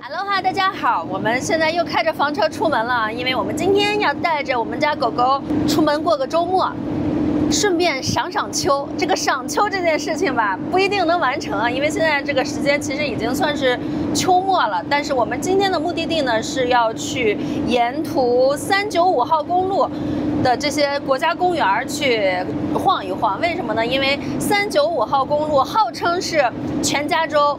Hello 哈，大家好，我们现在又开着房车出门了，因为我们今天要带着我们家狗狗出门过个周末，顺便赏赏秋。这个赏秋这件事情吧，不一定能完成啊，因为现在这个时间其实已经算是秋末了。但是我们今天的目的地呢，是要去沿途395号公路的这些国家公园去晃一晃。为什么呢？因为395号公路号称是全加州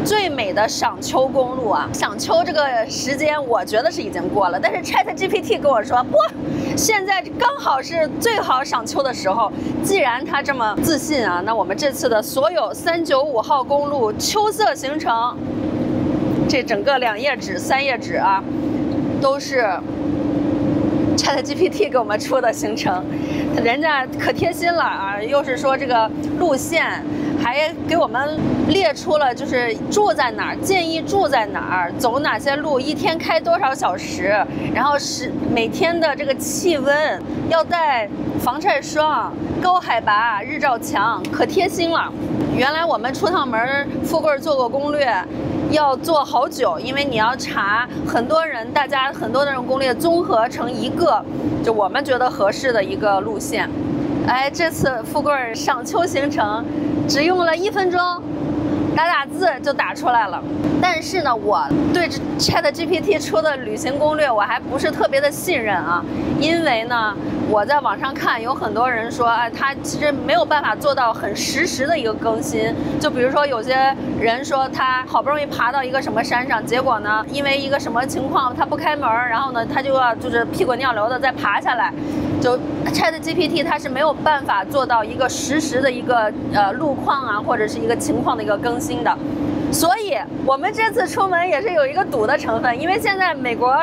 最美的赏秋公路啊！赏秋这个时间，我觉得是已经过了。但是 ChatGPT 跟我说，不，现在刚好是最好赏秋的时候。既然他这么自信啊，那我们这次的所有395号公路秋色行程，这整个2页纸、3页纸啊，都是ChatGPT 给我们出的行程，人家可贴心了啊！又是说这个路线，还给我们列出了就是住在哪儿，建议住在哪儿，走哪些路，一天开多少小时，然后是每天的这个气温，要带防晒霜，高海拔，日照强，可贴心了。原来我们出趟门，富贵做过攻略，要做好久，因为你要查很多人，大家很多的人攻略综合成一个，就我们觉得合适的一个路线。哎，这次富贵赏秋行程只用了1分钟，打字就打出来了。但是呢，我对ChatGPT 出的旅行攻略我还不是特别的信任啊，因为呢，我在网上看有很多人说，哎，他其实没有办法做到很实时的一个更新。就比如说有些人说他好不容易爬到一个什么山上，结果呢，因为一个什么情况他不开门，然后呢，他就要就是屁滚尿流的再爬下来。就 ChatGPT 它是没有办法做到一个实时的一个路况啊，或者是一个情况的一个更新的。所以我们这次出门也是有一个赌的成分，因为现在美国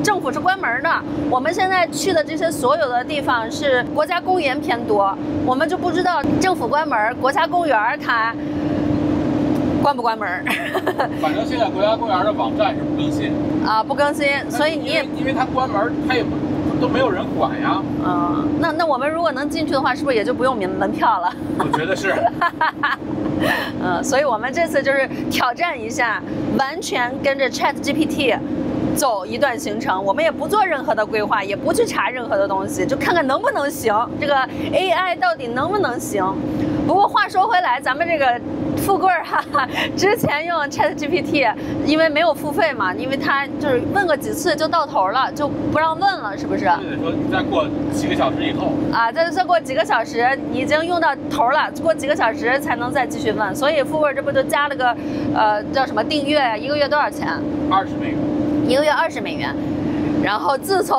政府是关门的，我们现在去的这些所有的地方是国家公园偏多，我们就不知道政府关门，国家公园它关不关门。反正现在国家公园的网站是不更新啊，不更新，所以你也因为它关门，它也都没有人管呀。那我们如果能进去的话，是不是也就不用门票了？我觉得是。所以我们这次就是挑战一下，完全跟着 ChatGPT 走一段行程，我们也不做任何的规划，也不去查任何的东西，就看看能不能行，这个 AI 到底能不能行。不过话说回来，咱们这个富贵之前用 ChatGPT， 因为没有付费嘛，因为他就是问个几次就到头了，就不让问了，是不是？就得说你再过几个小时以后啊，再过几个小时，你已经用到头了，过几个小时才能再继续问。所以富贵这不就加了个叫什么订阅，1个月多少钱？20美元，1个月20美元。然后自从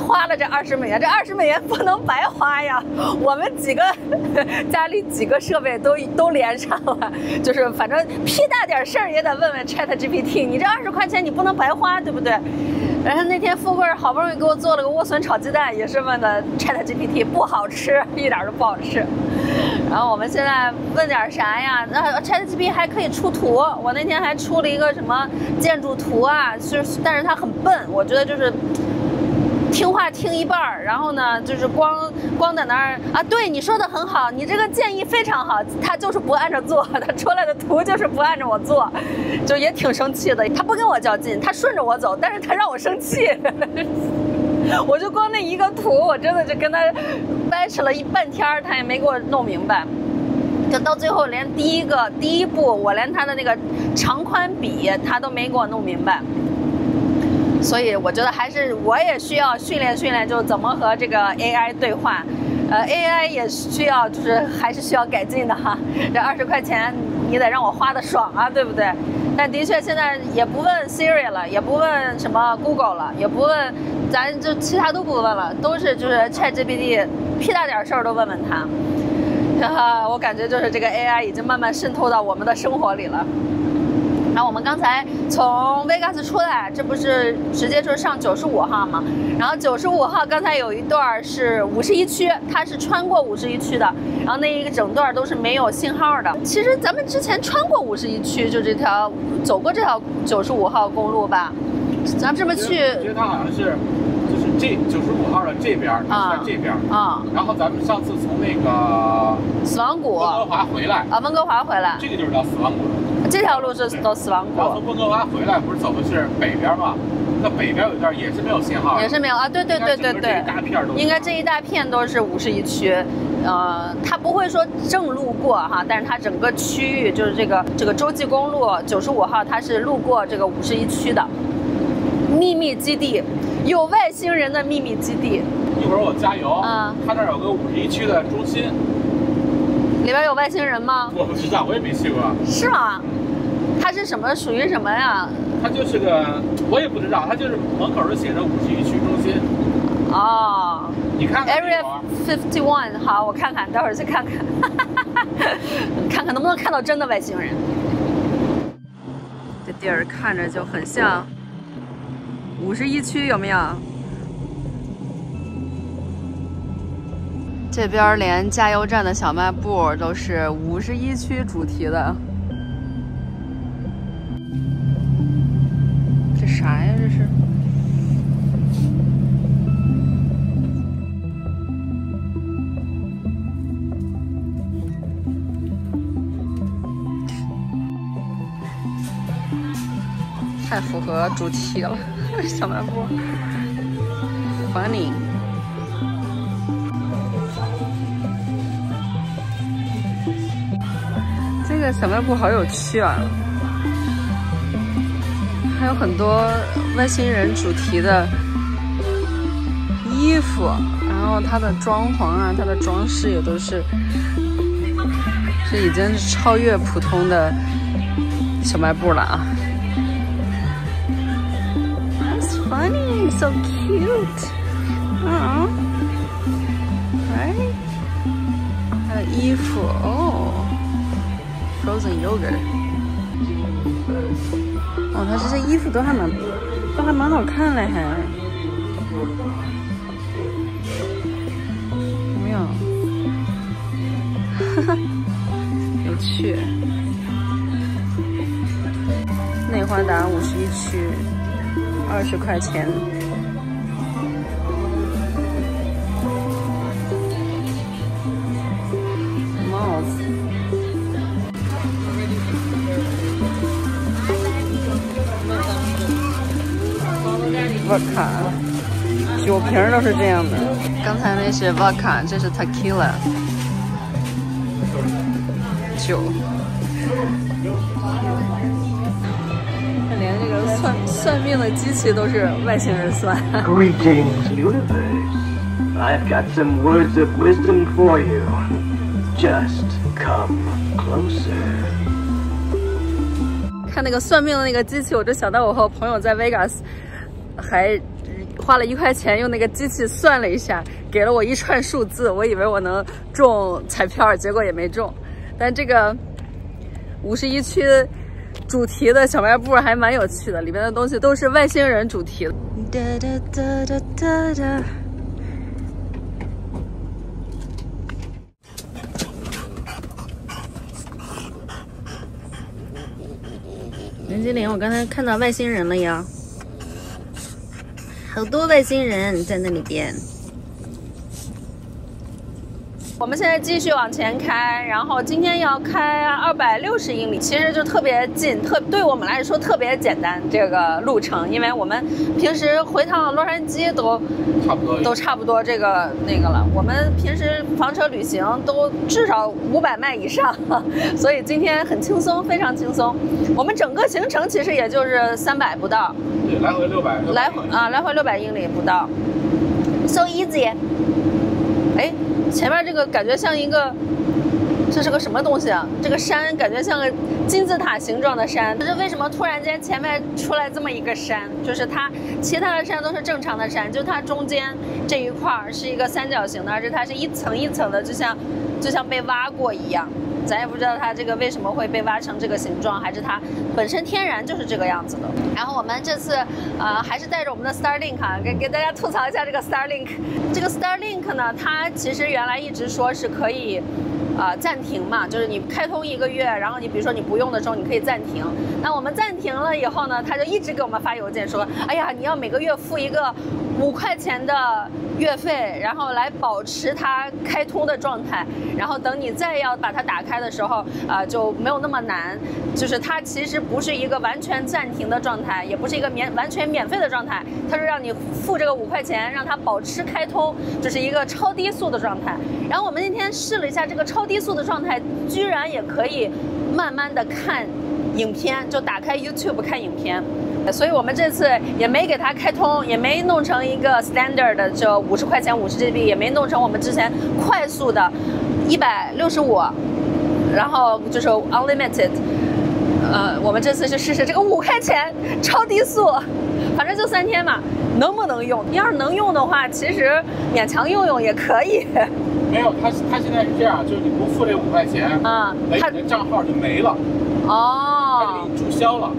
花了这20美元，这20美元不能白花呀！我们几个家里几个设备都连上了，就是反正屁大点事儿也得问问 ChatGPT， 你这20块钱你不能白花，对不对？然后那天富贵好不容易给我做了个莴笋炒鸡蛋，也是问的 ChatGPT， 不好吃，一点都不好吃。然后我们现在问点啥呀？那 ChatGPT 还可以出图，我那天还出了一个什么建筑图啊，但是它很笨，我觉得就是听话听一半，然后呢，就是光在那儿啊，对你说的很好，你这个建议非常好，他就是不按照做，他出来的图就是不按照我做，就也挺生气的。他不跟我较劲，他顺着我走，但是他让我生气。我就光那一个图，我真的就跟他掰扯了半天，他也没给我弄明白。就到最后连第一步，我连他的那个长宽比他都没给我弄明白。所以我觉得还是我也需要训练，就是怎么和这个 AI 对话。AI 也需要，就是还是需要改进的哈。这20块钱你得让我花的爽啊，对不对？但的确现在也不问 Siri 了，也不问什么 Google 了，也不问，咱就其他都不问了，都是就是 ChatGPT， 屁大点事儿都问问他。我感觉就是这个 AI 已经慢慢渗透到我们的生活里了。然后我们刚才从 Vegas 出来，这不是直接就上95号吗？然后95号刚才有一段是51区，它是穿过51区的，然后那一个整段都是没有信号的。其实咱们之前穿过51区，就走过这条95号公路吧，咱们这么去。我觉得它好像是。就是这95号的这边，它是在这边啊。然后咱们上次从那个死亡谷温哥华回来啊，温哥华回来，这个就是叫死亡谷。这条路是到斯旺然后谷。从温哥华回来不是走的是北边吗？那北边有一段也是没有信号，也是没有啊，对对对对对，应该这一大片都是51区，它不会说正路过哈，但是它整个区域就是这个洲际公路95号，它是路过这个51区的秘密基地，有外星人的秘密基地。一会儿我加油，它那儿有个51区的中心，里边有外星人吗？我不知道，我也没去过。是吗？它是什么？属于什么呀？它就是个，我也不知道，它就是门口就写着51区中心。哦，你看看 Area 51，好，我看看，待会儿去看看，看看能不能看到真的外星人。这地儿看着就很像51区，有没有？这边连加油站的小卖部都是51区主题的。这啥呀？这是？太符合主题了，小卖部。Funny。这个小卖部好有趣啊！还有很多外星人主题的衣服，然后它的装潢啊，它的装饰也都是，这已经是超越普通的小卖部了啊。That's funny, so cute. Right? 还有衣服哦。Frozen yogurt， 哦，它这些衣服都还蛮好看嘞，还有没有？哈哈，有趣。内华达51区，20块钱。帽子。vodka， 酒瓶都是这样的。刚才那是 vodka， 这是 tequila， 酒。连这个算命的机器都是外星人算。Greetings, universe. I've got some words of wisdom for you. Just come closer. 看那个算命的那个机器，我就想到我和我朋友在 Vegas。还花了1块钱用那个机器算了一下，给了我一串数字，我以为我能中彩票，结果也没中。但这个51区主题的小卖部还蛮有趣的，里面的东西都是外星人主题的。林经理，我刚才看到外星人了呀。好多外星人在那里边。我们现在继续往前开，然后今天要开260英里，其实就特别近，对我们来说特别简单这个路程，因为我们平时回趟洛杉矶都差不多这个那个了。我们平时房车旅行都至少500迈以上，所以今天很轻松，非常轻松。我们整个行程其实也就是300不到，对，来回600，来回600英里不到 ，so easy。哎。前面这个感觉像一个，这是个什么东西啊？这个山感觉像个金字塔形状的山，可是为什么突然间前面出来这么一个山？就是它其他的山都是正常的山，就它中间这一块是一个三角形的，而且它是一层一层的，就像被挖过一样。咱也不知道它这个为什么会被挖成这个形状，还是它本身天然就是这个样子的。然后我们这次还是带着我们的 Starlink 给大家吐槽一下这个 Starlink。这个 Starlink 呢，它其实原来一直说是可以暂停嘛，就是你开通1个月，然后你比如说你不用的时候你可以暂停。那我们暂停了以后呢，他就一直给我们发邮件说，哎呀，你要每个月付一个5块钱的月费，然后来保持它开通的状态，然后等你再要把它打开的时候，就没有那么难。就是它其实不是一个完全暂停的状态，也不是一个完全免费的状态，它是让你付这个5块钱，让它保持开通，这是一个超低速的状态。然后我们那天试了一下这个超低速的状态，居然也可以慢慢的看影片，就打开 YouTube 看影片。所以我们这次也没给它开通，也没弄成一个 standard 的就50块钱50 GB， 也没弄成我们之前快速的165，然后就是 unlimited。我们这次是试试这个5块钱超低速，反正就3天嘛，能不能用？你要是能用的话，其实勉强用用也可以。没有，他现在是这样，就是你不付这5块钱，你的账号就没了。他就给你注销了。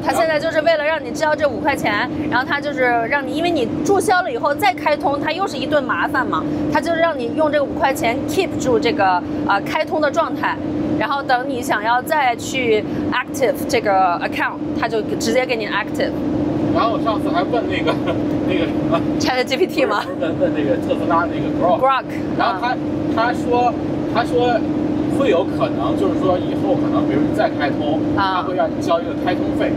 他现在就是为了让你交这5块钱，然后他就是让你，因为你注销了以后再开通，它又是一顿麻烦嘛，他就是让你用这个5块钱 keep 住这个开通的状态。然后等你想要再去 active 这个 account， 它就直接给你 active。然后我上次还问那个什么 ChatGPT 吗？问那个特斯拉那个 Grok， 然后他说会有可能，就是说以后可能，比如你再开通，他会让你交一个开通费。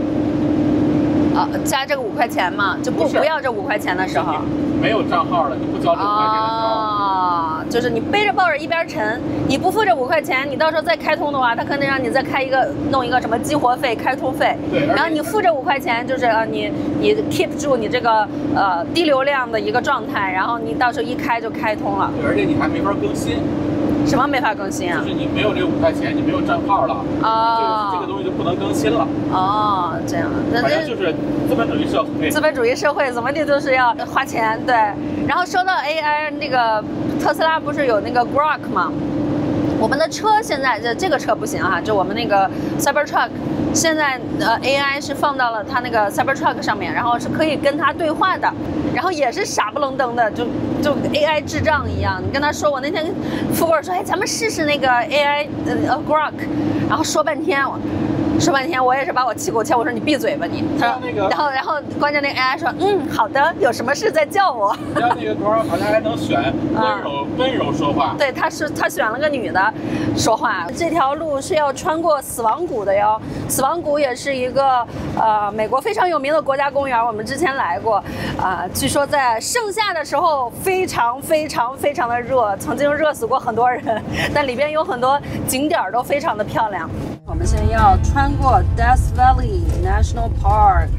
加这个5块钱嘛，就不要这5块钱的时候，没有账号了，你不交这5块钱的时候，就是你背着抱着一边沉，你不付这5块钱，你到时候再开通的话，他可能让你再弄一个什么激活费、开通费。对，然后你付这5块钱，就是你 keep 住你这个低流量的一个状态，然后你到时候一开就开通了。对，而且你还没法更新。什么没法更新啊？就是你没有这5块钱，你没有账号了，这个东西就不能更新了。这样。反正就是资本主义社会。资本主义社会怎么地都是要花钱，对。然后说到 AI， 那个特斯拉不是有那个 Grok 吗？我们的车现在这个车不行哈，就我们那个 Cybertruck， 现在AI 是放到了它那个 Cybertruck 上面，然后是可以跟它对话的，然后也是傻不愣登的，就 AI 智障一样。你跟他说，我那天富贵说，哎，咱们试试那个 AI Grok， 然后说半天我也是把我气够呛，我说你闭嘴吧你。他说，然后关键那个 AI 说，好的，有什么事再叫我。然后那个 Grok 好像还能选温柔说话。对，他选了个女的说话。这条路是要穿过死亡谷的哟，死亡谷也是一个美国非常有名的国家公园，我们之前来过。据说在盛夏的时候非常非常非常的热，曾经热死过很多人，但里边有很多景点都非常的漂亮。我们现在要穿过 Death Valley National Park。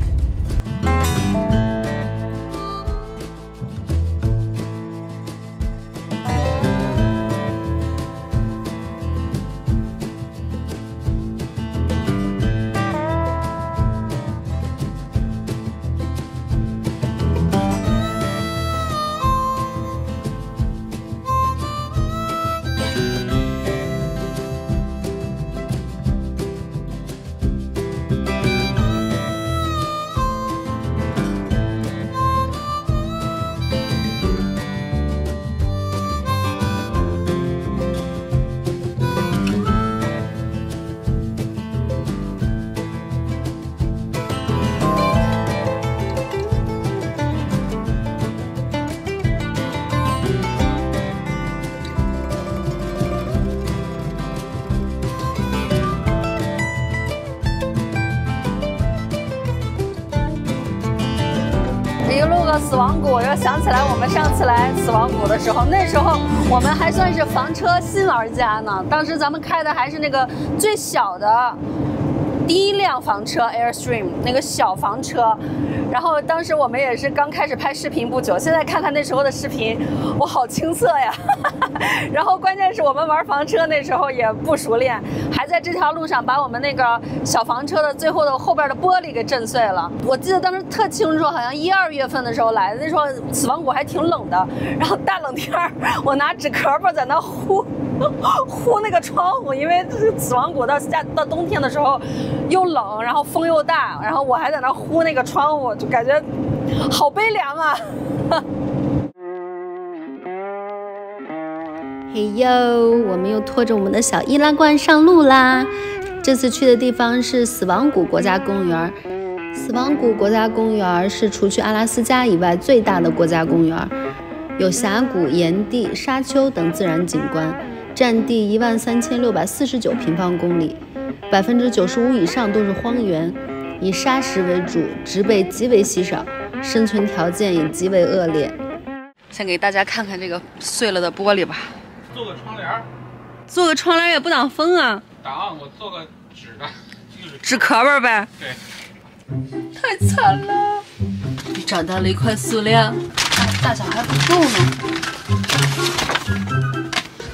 死亡谷，我又想起来我们上次来死亡谷的时候，那时候我们还算是房车新玩家呢。当时咱们开的还是那个最小的第1辆房车 Airstream 那个小房车，然后当时我们也是刚开始拍视频不久，现在看看那时候的视频，我好青涩呀。然后关键是我们玩房车那时候也不熟练，还在这条路上把我们那个小房车的最后的后边的玻璃给震碎了。我记得当时特清楚，好像1、2月份的时候来的，那时候死亡谷还挺冷的，然后大冷天我拿纸壳吧在那呼那个窗户，因为死亡谷到冬天的时候又冷，然后风又大，然后我还在那呼那个窗户，就感觉好悲凉啊。嘿呦，我们又拖着我们的小易拉罐上路啦！这次去的地方是死亡谷国家公园。死亡谷国家公园是除去阿拉斯加以外最大的国家公园，有峡谷、岩地、沙丘等自然景观，占地13649平方公里，95%以上都是荒原，以沙石为主，植被极为稀少，生存条件也极为恶劣。先给大家看看这个碎了的玻璃吧。做个窗帘，做个窗帘也不挡风啊。挡，我做个纸的，纸壳儿呗。对。太惨了，找到了一块塑料，大小还不够呢，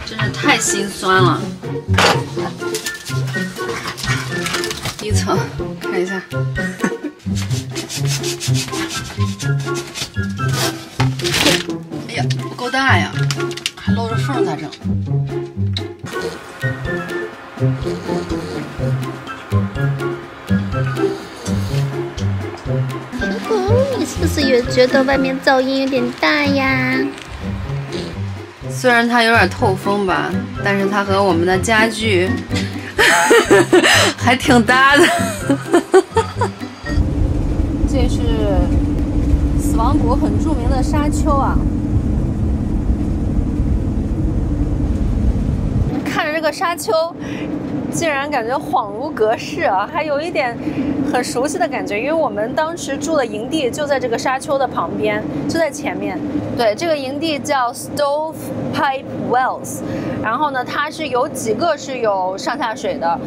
真是太心酸了。第一层看一下。哎呀，不够大呀，还漏着缝咋整？你是不是也觉得外面噪音有点大呀？虽然它有点透风吧，但是它和我们的家具还挺搭的。这是死亡谷很著名的沙丘啊。看着这个沙丘，竟然感觉恍如隔世啊，还有一点很熟悉的感觉，因为我们当时住的营地就在这个沙丘的旁边，就在前面。对，这个营地叫 Stovepipe Wells， 然后呢，它是有几个是有上下水的，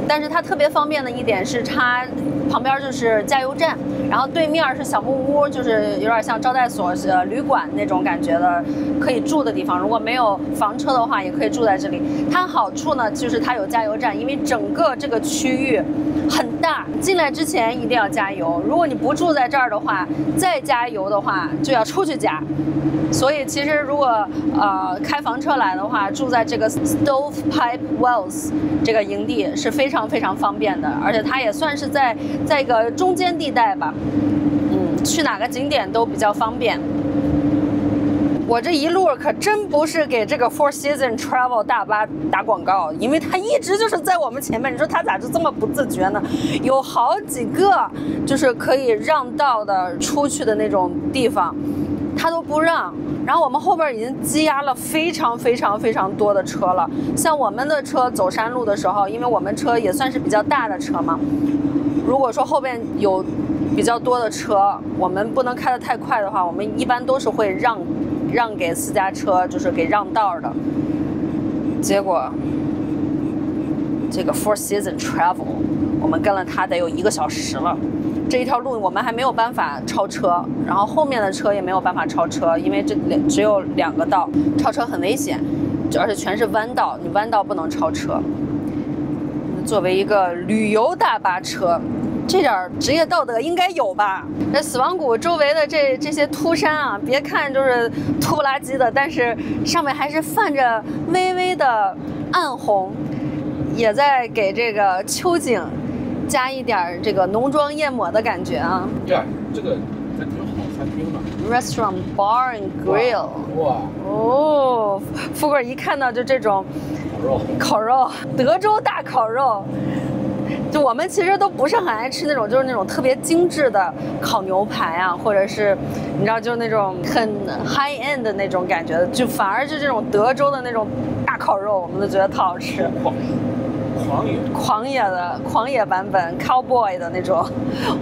但是它特别方便的一点是它旁边就是加油站，然后对面是小木屋，就是有点像招待所、旅馆那种感觉的，可以住的地方。如果没有房车的话，也可以住在这里。它好处呢，就是它有加油站，因为整个这个区域很大，进来之前一定要加油。如果你不住在这儿的话，再加油的话就要出去加。所以其实如果开房车来的话，住在这个 Stovepipe Wells 这个营地是非常非常方便的，而且它也算是在一个中间地带吧，去哪个景点都比较方便。我这一路可真不是给这个 Four Seasons Travel 大巴打广告，因为它一直就是在我们前面，你说它咋就这么不自觉呢？有好几个就是可以让道的出去的那种地方，它都不让。然后我们后边已经积压了非常非常非常多的车了。像我们的车走山路的时候，因为我们车也算是比较大的车嘛，如果说后边有比较多的车，我们不能开得太快的话，我们一般都是会让给私家车，就是给让道的。结果这个 Four Seasons Travel 我们跟了它得有1个小时了，这一条路我们还没有办法超车，然后后面的车也没有办法超车，因为这只有2个道，超车很危险，而且全是弯道，你弯道不能超车。作为一个旅游大巴车，这点职业道德应该有吧？那死亡谷周围的这些秃山啊，别看就是秃不拉几的，但是上面还是泛着微微的暗红，也在给这个秋景加一点这个浓妆艳抹的感觉啊。对，这个还挺好餐厅的。Restaurant Bar and Grill。哇。哦，富贵一看到就这种烤肉，德州大烤肉。就我们其实都不是很爱吃那种，就是那种特别精致的烤牛排啊，或者是你知道，就是那种很 high end 的那种感觉，就反而是这种德州的那种大烤肉，我们都觉得特好吃。狂野版本 cowboy 的那种，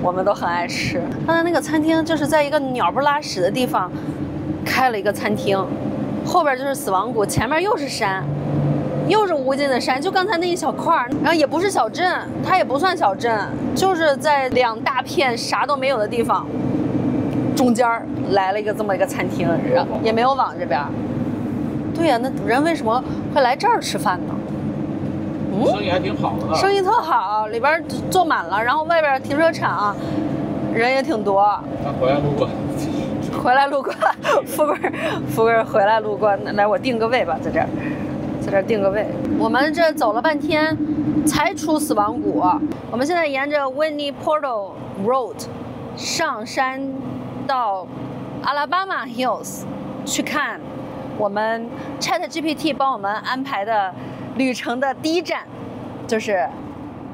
我们都很爱吃。刚才那个餐厅就是在一个鸟不拉屎的地方开了一个餐厅，后边就是死亡谷，前面又是山。又是无尽的山，就刚才那一小块，然后也不是小镇，它也不算小镇，就是在2大片啥都没有的地方，中间来了这么一个餐厅，也没有往这边。对呀，那人为什么会来这儿吃饭呢？生意还挺好的，生意特好，里边坐满了，然后外边停车场人也挺多。他回来路过，富贵回来路过，来我定个位吧，在这定个位。我们这走了半天才出死亡谷，我们现在沿着 Whitney Portal Road 上山到 Alabama Hills 去看我们 ChatGPT 帮我们安排的旅程的第一站，就是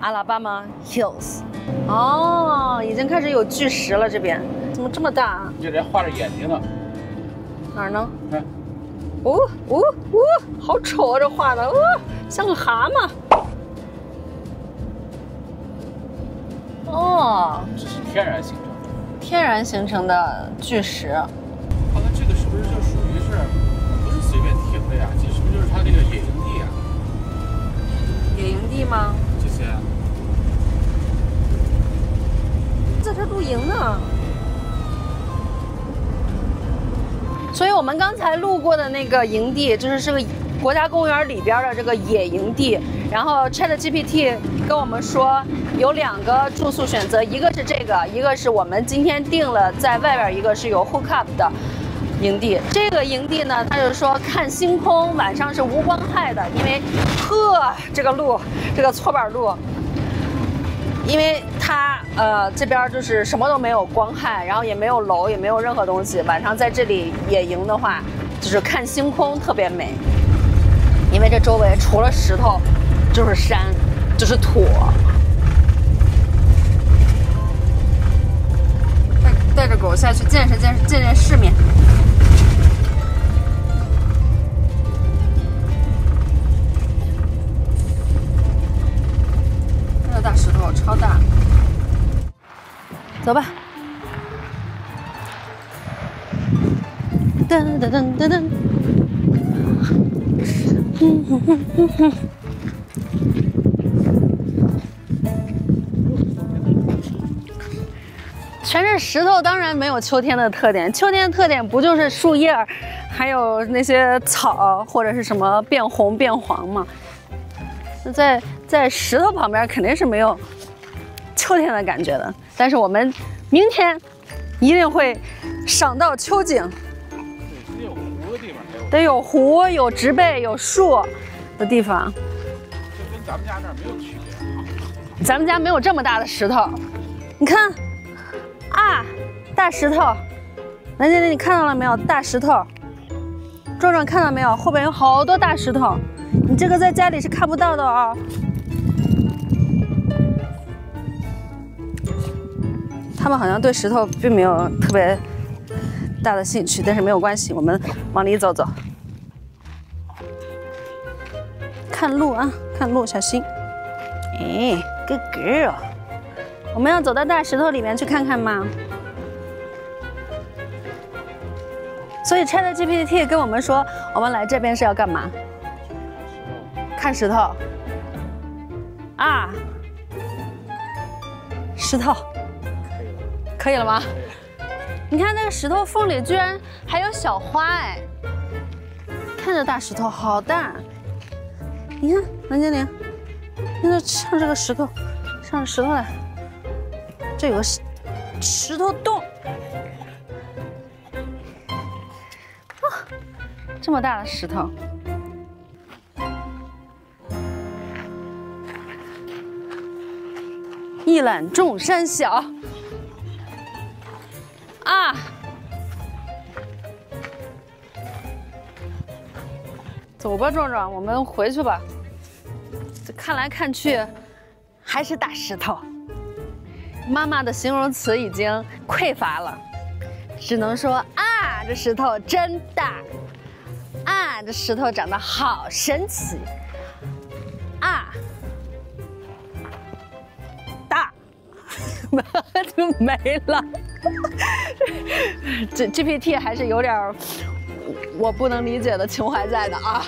阿拉巴马 Hills。哦，已经开始有巨石了，这边怎么这么大啊？这人画着眼睛呢。哪儿呢？看，好丑啊，这画的，像个蛤蟆。哦，这是天然形成的。天然形成的巨石。好像这个是不是就属于是，不是随便停的呀？这是不是就是他这个野营地啊？野营地吗？这些。在这露营呢。所以我们刚才路过的那个营地，就是个国家公园里边的这个野营地。然后 ChatGPT 跟我们说有2个住宿选择，一个是这个，一个是我们今天定了在外边一个是有 hook up 的营地。这个营地呢，他就说看星空，晚上是无光害的，因为这个路，这个搓板路。因为它这边就是什么都没有光害，然后也没有楼，也没有任何东西。晚上在这里野营的话，就是看星空特别美。因为这周围除了石头，就是山，就是土。带着狗下去见见世面。大石头超大，走吧。噔噔噔噔噔，全是石头，当然没有秋天的特点。秋天的特点不就是树叶，还有那些草或者是什么变红变黄吗？在石头旁边肯定是没有秋天的感觉的，但是我们明天一定会赏到秋景。对，得有湖的地方才有。得有湖、有植被、有树的地方。就跟咱们家那儿没有区别。咱们家没有这么大的石头，你看，啊，大石头，蓝姐姐你看到了没有？大石头，壮壮看到没有？后边有好多大石头，你这个在家里是看不到的哦。他们好像对石头并没有特别大的兴趣，但是没有关系，我们往里走走，看路啊，看路，小心。哎 ，Good girl， 我们要走到大石头里面去看看吗？所以 ChatGPT 跟我们说，我们来这边是要干嘛？看石头。啊，石头。可以了吗？你看那个石头缝里居然还有小花哎！看着大石头好大，你看蓝精灵，那个上这个石头，上石头来，这有个石头洞，啊，这么大的石头。一览众山小。啊！走吧，壮壮，我们回去吧。看来看去，还是大石头。妈妈的形容词已经匮乏了，只能说啊，这石头真大！啊，这石头长得好神奇！啊！大！就没了。这 GPT 还是有点我不能理解的情怀在的啊。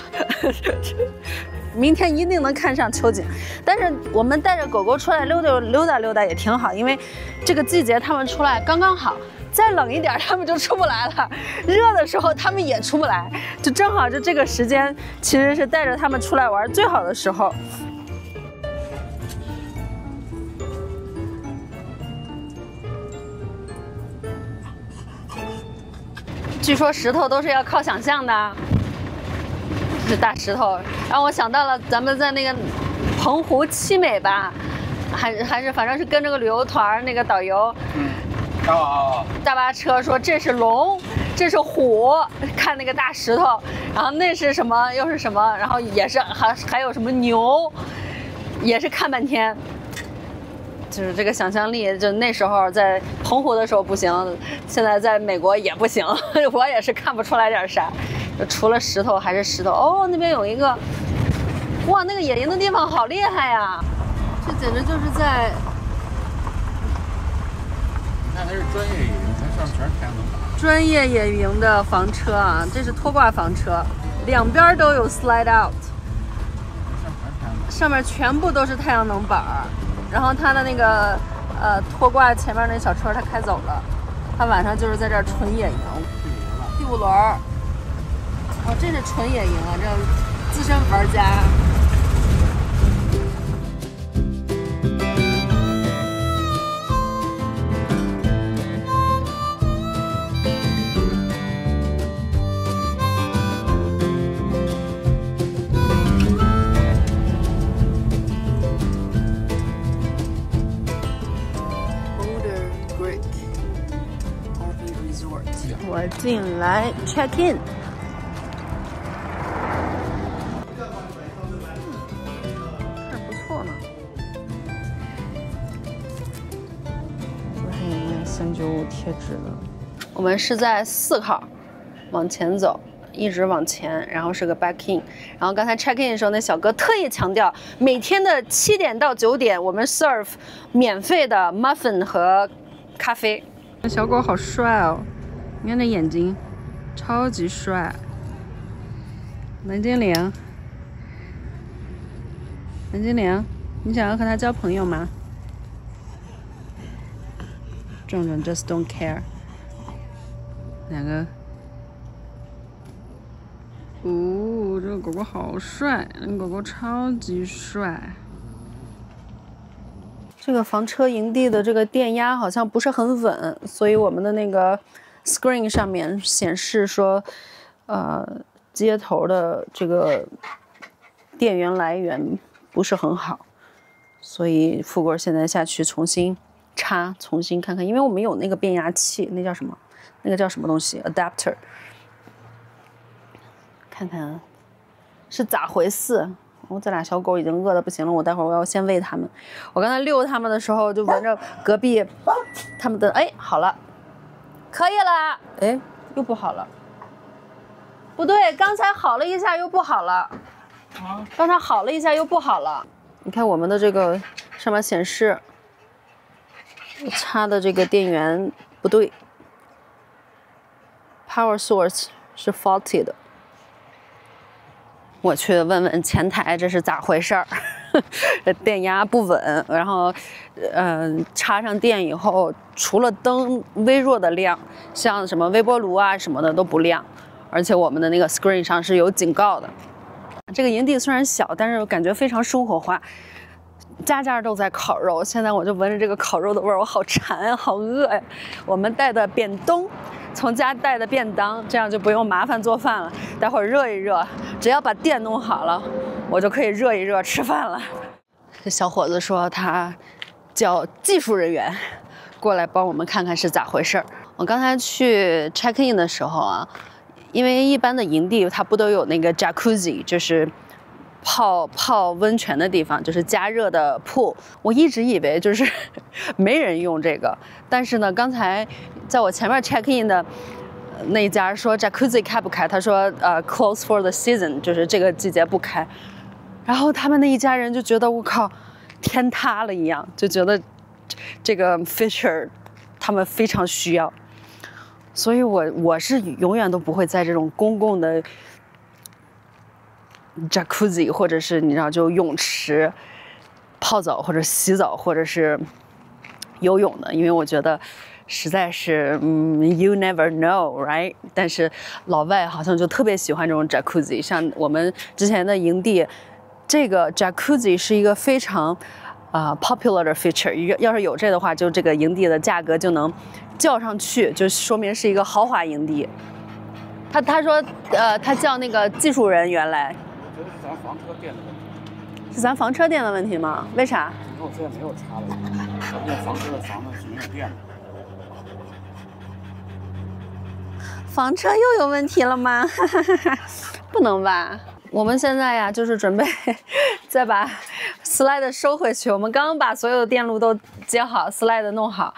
明天一定能看上秋景，但是我们带着狗狗出来溜达也挺好，因为这个季节它们出来刚刚好。再冷一点，它们就出不来了；热的时候，它们也出不来，就正好就这个时间，其实是带着它们出来玩最好的时候。据说石头都是要靠想象的，这大石头让我想到了咱们在那个澎湖七美吧，还是反正是跟这个旅游团那个导游，大巴车说这是龙，这是虎，看那个大石头，然后那是什么又是什么，然后也是还有什么牛，也是看半天。就是这个想象力，就那时候在澎湖的时候不行，现在在美国也不行，我也是看不出来点啥，就除了石头还是石头。哦，那边有一个，哇，那个野营的地方好厉害呀！这简直就是在。你看它是专业野营，它上面全是太阳能板。专业野营的房车啊，这是拖挂房车，两边都有 slide out， 上面全部都是太阳能板，然后它的那个拖挂前面那小车它开走了，它晚上就是在这儿纯野营。第5轮，哦，这是纯野营啊，这资深玩家。我进来 check in， 看不错呢。这还有那395贴纸的。我们是在4号往前走，一直往前，然后是个 back in。然后刚才 check in 的时候，那小哥特意强调，每天的7点到9点，我们 serve 免费的 muffin 和咖啡。那小狗好帅哦！你看那眼睛，超级帅。蓝精灵，蓝精灵，你想要和他交朋友吗？壮壮 just don't care。两个，哦，这个狗狗好帅，狗狗超级帅。这个房车营地的这个电压好像不是很稳，所以我们的那个 screen 上面显示说，接头的这个电源来源不是很好，所以富贵现在下去重新插，重新看看，因为我们有那个变压器，那叫什么？那个叫什么东西 ？adapter。看看是咋回事？这俩小狗已经饿得不行了，我待会儿我要先喂它们。我刚才遛它们的时候，就闻着隔壁它们的，哎，好了，可以了，哎，又不好了，不对，刚才好了一下又不好了，刚才好了一下又不好了。你看我们的这个上面显示插的这个电源不对 ，power source 是 faulty 的。我去问问前台这是咋回事儿，电压不稳，然后，插上电以后，除了灯微弱的亮，像什么微波炉啊什么的都不亮，而且我们的那个 screen 上是有警告的。这个营地虽然小，但是感觉非常生活化，家家都在烤肉。现在我就闻着这个烤肉的味儿，我好馋啊，好饿呀！我们带的便当。从家带的便当，这样就不用麻烦做饭了。待会儿热一热，只要把电弄好了，我就可以热一热吃饭了。这小伙子说他叫技术人员过来帮我们看看是咋回事儿。我刚才去 check in 的时候啊，因为一般的营地它不都有那个 jacuzzi， 就是泡温泉的地方，就是加热的pool。我一直以为就是没人用这个，但是呢，刚才在我前面 check in 的那一家说 jacuzzi 开不开，他说close for the season， 就是这个季节不开。然后他们那一家人就觉得我靠，天塌了一样，就觉得这个 feature 他们非常需要。所以我是永远都不会在这种公共的jacuzzi 或者是你知道就泳池泡澡或者洗澡或者是游泳的，因为我觉得实在是you never know right。 但是老外好像就特别喜欢这种 jacuzzi， 像我们之前的营地，这个 jacuzzi 是一个非常popular 的 feature， 要是有这的话，就这个营地的价格就能叫上去，就说明是一个豪华营地。他说他叫那个技术人员来。我觉得是咱房车电的问题。是咱房车电的问题吗？为啥？因为我现在没有插了，咱们这房车的房子是没有电的。房车又有问题了吗？不能吧？我们现在呀，就是准备再把 slide 收回去。我们刚刚把所有的电路都接好 ，slide 弄好，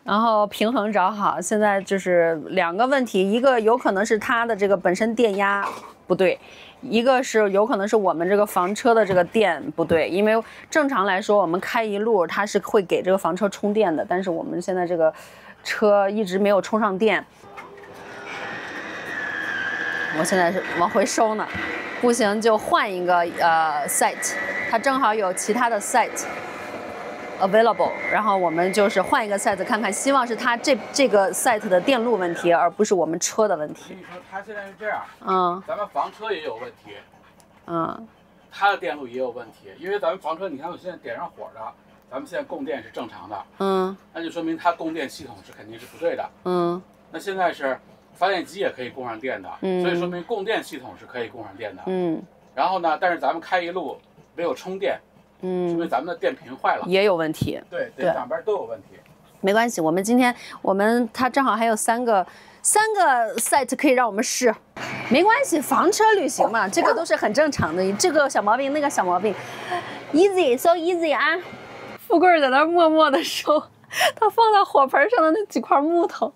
然后平衡找好。现在就是2个问题，一个有可能是它的这个本身电压不对。一个是有可能是我们这个房车的这个电不对，因为正常来说我们开一路它是会给这个房车充电的，但是我们现在这个车一直没有充上电，我现在是往回收呢，不行就换一个site， 它正好有其他的 site available， 然后我们就是换一个 site 看看，希望是它这个 site 的电路问题，而不是我们车的问题。我跟你说，它现在是这样，咱们房车也有问题，它的电路也有问题，因为咱们房车，你看我现在点上火的，咱们现在供电是正常的，那就说明它供电系统是肯定是不对的，那现在是发电机也可以供上电的，所以说明供电系统是可以供上电的，然后呢，但是咱们开一路没有充电。说明咱们的电瓶坏了，也有问题。对，两边都有问题。没关系，我们今天它正好还有3个 site 可以让我们试，没关系，房车旅行嘛，这个都是很正常的，这个小毛病那个小毛病 ，easy so easy 啊。富贵在那默默的收他放在火盆上的那几块木头，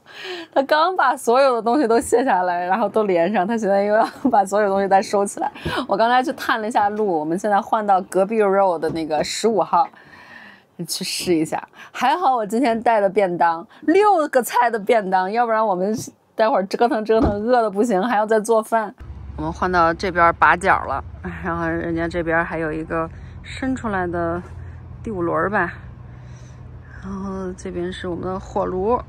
他刚把所有的东西都卸下来，然后都连上，他现在又要把所有东西再收起来。我刚才去探了一下路，我们现在换到隔壁 row 的那个15号去试一下。还好我今天带的便当，6个菜的便当，要不然我们待会儿折腾饿的不行，还要再做饭。我们换到这边把角了，然后人家这边还有一个伸出来的第5轮吧。然后这边是我们的火炉，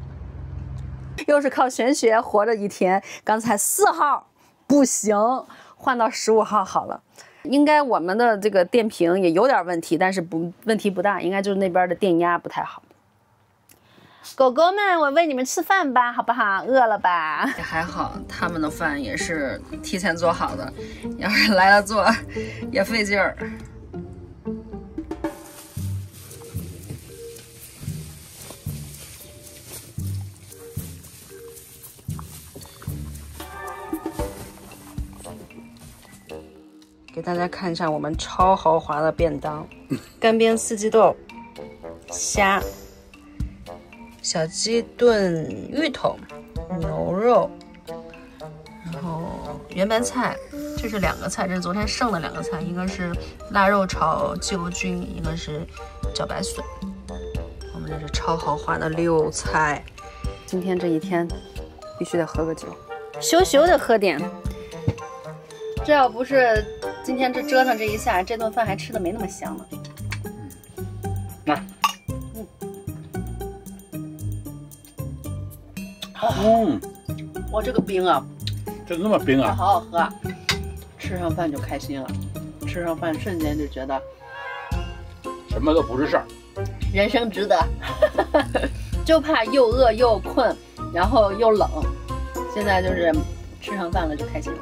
又是靠玄学活着一天。刚才4号不行，换到15号好了。应该我们的这个电瓶也有点问题，但是问题不大，应该就是那边的电压不太好。狗狗们，我喂你们吃饭吧，好不好？饿了吧？也还好，他们的饭也是提前做好的，要是来了做也费劲儿。给大家看一下我们超豪华的便当：干煸四季豆、虾、小鸡炖芋头、牛肉，然后圆白菜。这是2个菜，这是昨天剩的2个菜，一个是腊肉炒鸡油菌，一个是茭白笋。我们这是超豪华的6菜。今天这一天必须得喝个酒，羞的喝点。这要不是今天这折腾这一下，这顿饭还吃的没那么香呢。哇，这个冰啊，这那么冰啊，好好喝，吃上饭就开心了，吃上饭瞬间就觉得什么都不是事儿，人生值得。就怕又饿又困，然后又冷，现在就是吃上饭了就开心了。